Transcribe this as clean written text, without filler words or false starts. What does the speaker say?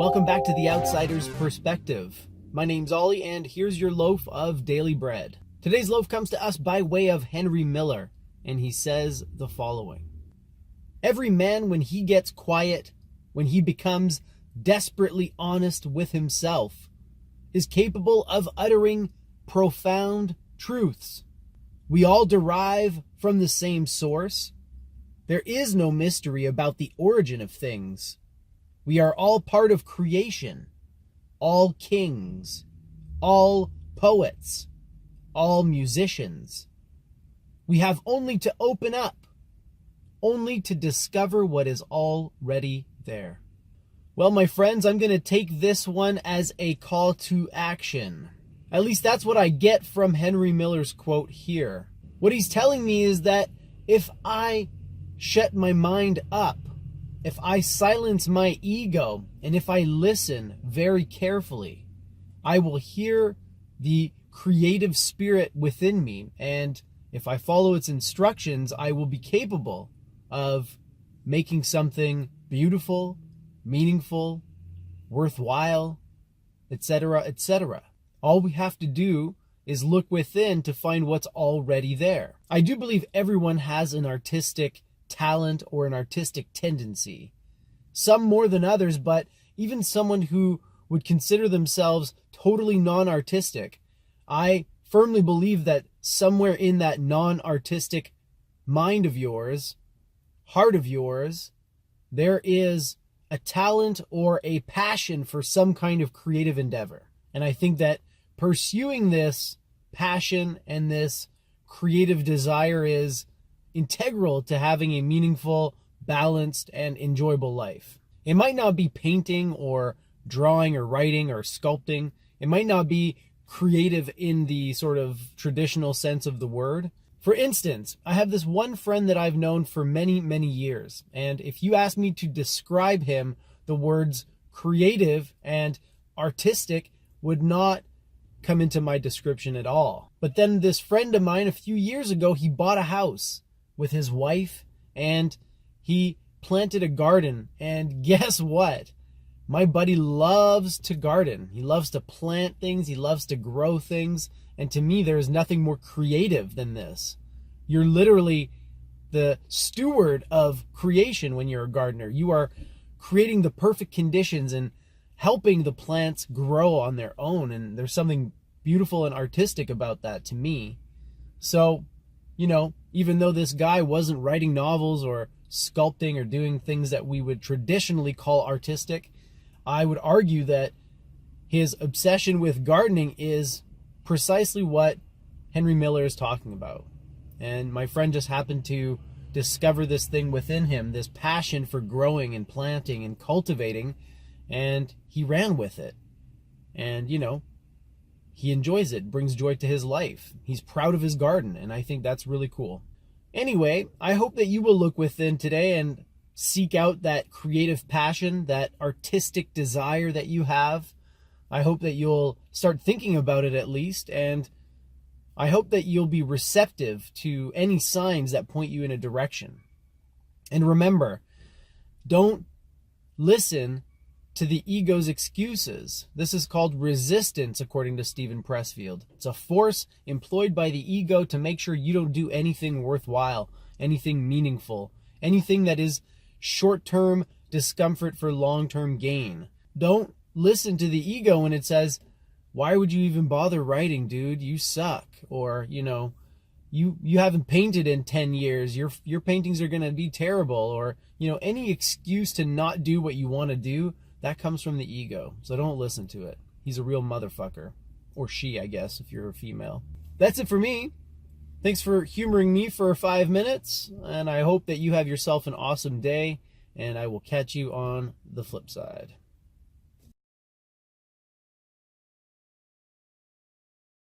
Welcome back to The Outsider's Perspective. My name's Ollie, and here's your loaf of daily bread. Today's loaf comes to us by way of Henry Miller, and he says the following. Every man, when he gets quiet, when he becomes desperately honest with himself, is capable of uttering profound truths. We all derive from the same source. There is no mystery about the origin of things. We are all part of creation, all kings, all poets, all musicians. We have only to open up, only to discover what is already there. Well, my friends, I'm going to take this one as a call to action. At least that's what I get from Henry Miller's quote here. What he's telling me is that if I shut my mind up, if I silence my ego, and if I listen very carefully, I will hear the creative spirit within me. And if I follow its instructions, I will be capable of making something beautiful, meaningful, worthwhile, etc., etc. All we have to do is look within to find what's already there. I do believe everyone has an artistic talent or an artistic tendency. Some more than others, but even someone who would consider themselves totally non-artistic, I firmly believe that somewhere in that non-artistic mind of yours, heart of yours, there is a talent or a passion for some kind of creative endeavor. And I think that pursuing this passion and this creative desire is integral to having a meaningful, balanced, and enjoyable life. It might not be painting or drawing or writing or sculpting. It might not be creative in the sort of traditional sense of the word. For instance, I have this one friend that I've known for many, many years. And if you ask me to describe him, the words creative and artistic would not come into my description at all. But then this friend of mine, a few years ago, he bought a house with his wife, and he planted a garden. And guess what? My buddy loves to garden. He loves to plant things. He loves to grow things. And to me, there is nothing more creative than this. You're literally the steward of creation when you're a gardener. You are creating the perfect conditions and helping the plants grow on their own. And there's something beautiful and artistic about that to me. So, even though this guy wasn't writing novels or sculpting or doing things that we would traditionally call artistic, I would argue that his obsession with gardening is precisely what Henry Miller is talking about. And my friend just happened to discover this thing within him, this passion for growing and planting and cultivating, and he ran with it. And, he enjoys it, brings joy to his life. He's proud of his garden, and I think that's really cool. Anyway, I hope that you will look within today and seek out that creative passion, that artistic desire that you have. I hope that you'll start thinking about it at least, and I hope that you'll be receptive to any signs that point you in a direction. And remember, don't listen to the ego's excuses. This is called resistance, according to Stephen Pressfield. It's a force employed by the ego to make sure you don't do anything worthwhile, anything meaningful, anything that is short-term discomfort for long-term gain. Don't listen to the ego when it says, why would you even bother writing, dude? You suck. Or, you haven't painted in 10 years. Your paintings are going to be terrible. Or, any excuse to not do what you want to do, that comes from the ego. So don't listen to it. He's a real motherfucker. Or she, I guess, if you're a female. That's it for me. Thanks for humoring me for 5 minutes. And I hope that you have yourself an awesome day. And I will catch you on the flip side.